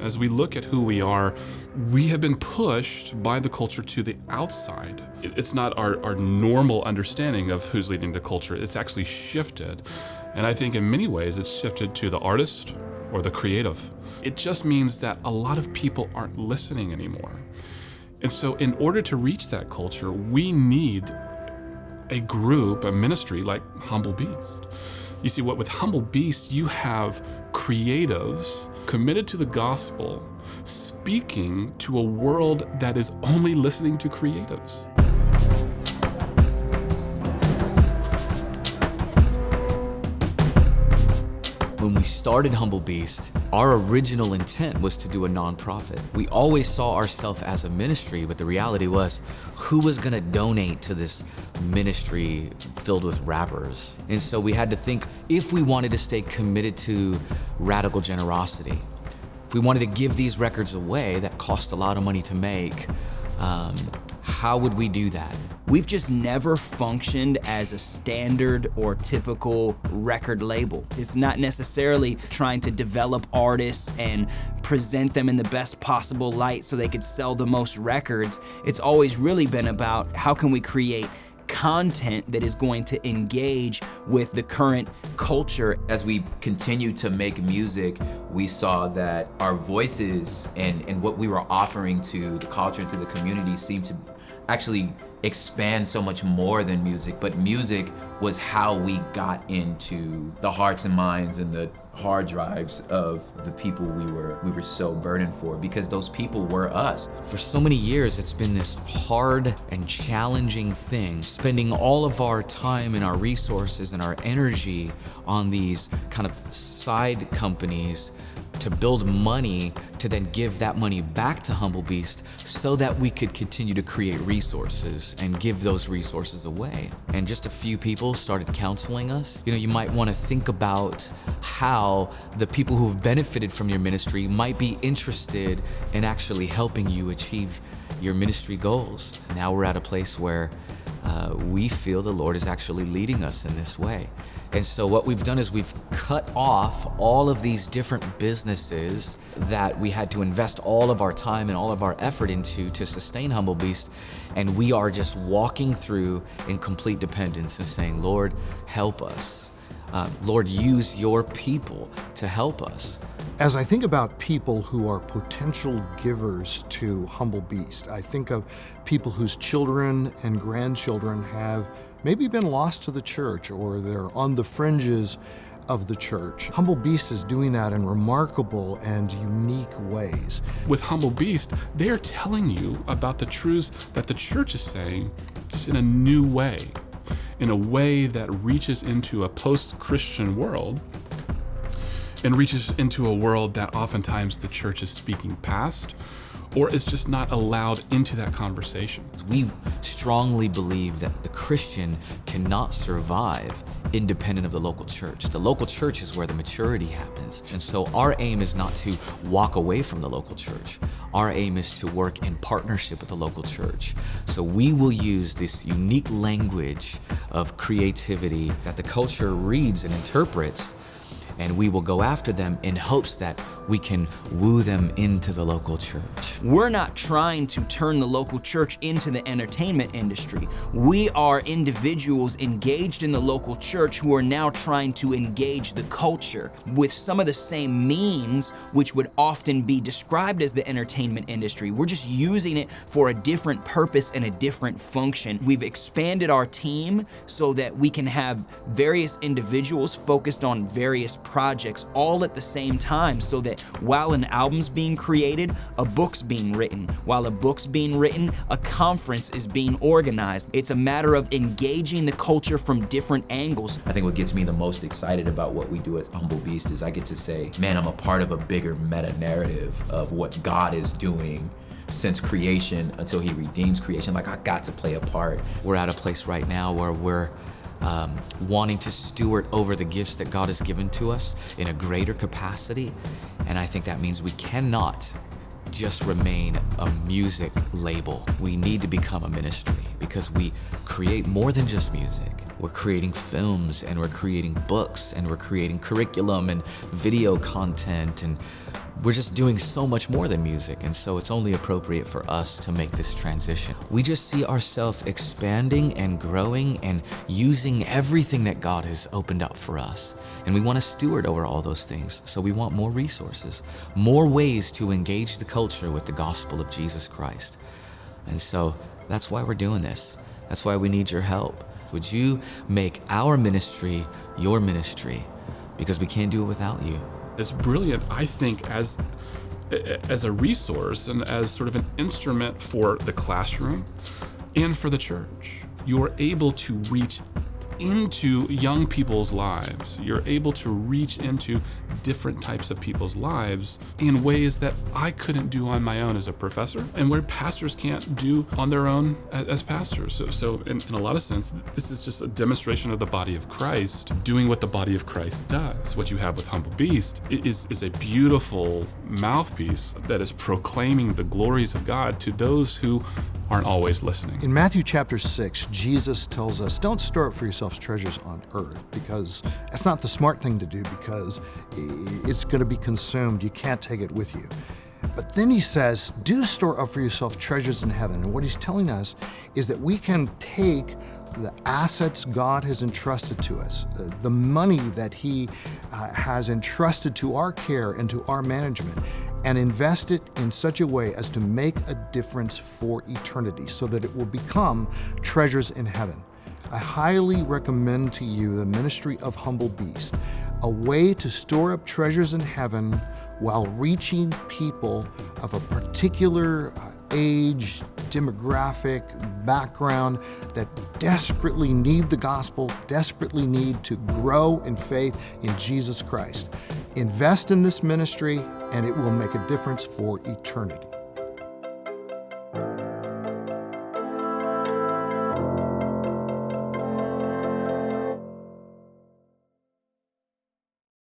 As we look at who we are, we have been pushed by the culture to the outside. It's not our normal understanding of who's leading the culture. It's actually shifted. And I think in many ways it's shifted to the artist or the creative. It just means that a lot of people aren't listening anymore. And so in order to reach that culture, we need a group, a ministry like Humble Beast. You see, with Humble Beast, you have creatives committed to the gospel, speaking to a world that is only listening to creatives. When we started Humble Beast, our original intent was to do a nonprofit. We always saw ourselves as a ministry, but the reality was, who was gonna donate to this ministry filled with rappers? And so we had to think, if we wanted to stay committed to radical generosity, if we wanted to give these records away that cost a lot of money to make, how would we do that? We've just never functioned as a standard or typical record label. It's not necessarily trying to develop artists and present them in the best possible light so they could sell the most records. It's always really been about how can we create content that is going to engage with the current culture. As we continue to make music, we saw that our voices and what we were offering to the culture and to the community seemed to actually expand so much more than music, but music was how we got into the hearts and minds and the hard drives of the people we were so burdened for, because those people were us. For so many years, it's been this hard and challenging thing, spending all of our time and our resources and our energy on these kind of side companies to build money to then give that money back to Humble Beast so that we could continue to create resources and give those resources away. And just a few people started counseling us. You know, you might want to think about how the people who've benefited from your ministry might be interested in actually helping you achieve your ministry goals. Now we're at a place where we feel the Lord is actually leading us in this way. And so what we've done is we've cut off all of these different businesses that we had to invest all of our time and all of our effort into to sustain Humble Beast. And we are just walking through in complete dependence and saying, Lord, help us. Lord, use your people to help us. As I think about people who are potential givers to Humble Beast, I think of people whose children and grandchildren have maybe been lost to the church, or they're on the fringes of the church. Humble Beast is doing that in remarkable and unique ways. With Humble Beast, they're telling you about the truths that the church is saying, just in a new way, in a way that reaches into a post-Christian world and reaches into a world that oftentimes the church is speaking past or is just not allowed into that conversation. We strongly believe that the Christian cannot survive independent of the local church. The local church is where the maturity happens. And so our aim is not to walk away from the local church. Our aim is to work in partnership with the local church. So we will use this unique language of creativity that the culture reads and interprets, and we will go after them in hopes that we can woo them into the local church. We're not trying to turn the local church into the entertainment industry. We are individuals engaged in the local church who are now trying to engage the culture with some of the same means which would often be described as the entertainment industry. We're just using it for a different purpose and a different function. We've expanded our team so that we can have various individuals focused on various projects all at the same time, so that while an album's being created, a book's being written. While a book's being written, a conference is being organized. It's a matter of engaging the culture from different angles. I think what gets me the most excited about what we do at Humble Beast is I get to say, man, I'm a part of a bigger meta-narrative of what God is doing since creation until he redeems creation. Like, I got to play a part. We're at a place right now where we're wanting to steward over the gifts that God has given to us in a greater capacity. And I think that means we cannot just remain a music label. We need to become a ministry because we create more than just music. We're creating films, and we're creating books, and we're creating curriculum and video content, and we're just doing so much more than music, and so it's only appropriate for us to make this transition. We just see ourselves expanding and growing and using everything that God has opened up for us. And we want to steward over all those things. So we want more resources, more ways to engage the culture with the gospel of Jesus Christ. And so that's why we're doing this. That's why we need your help. Would you make our ministry your ministry? Because we can't do it without you. It's brilliant, I think, as a resource and as sort of an instrument for the classroom and for the church. You are able to reach into young people's lives. You're able to reach into different types of people's lives in ways that I couldn't do on my own as a professor, and where pastors can't do on their own as pastors. So in a lot of sense, this is just a demonstration of the body of Christ doing what the body of Christ does. What you have with Humble Beast is a beautiful mouthpiece that is proclaiming the glories of God to those who aren't always listening. In Matthew chapter 6, Jesus tells us, don't store up for yourselves treasures on earth, because that's not the smart thing to do, because it's going to be consumed. You can't take it with you. But then he says, do store up for yourself treasures in heaven. And what he's telling us is that we can take the assets God has entrusted to us, the money that he has entrusted to our care and to our management, and invest it in such a way as to make a difference for eternity, so that it will become treasures in heaven. I highly recommend to you the ministry of Humble Beast, a way to store up treasures in heaven while reaching people of a particular age, demographic, background that desperately need the gospel, desperately need to grow in faith in Jesus Christ. Invest in this ministry, and it will make a difference for eternity.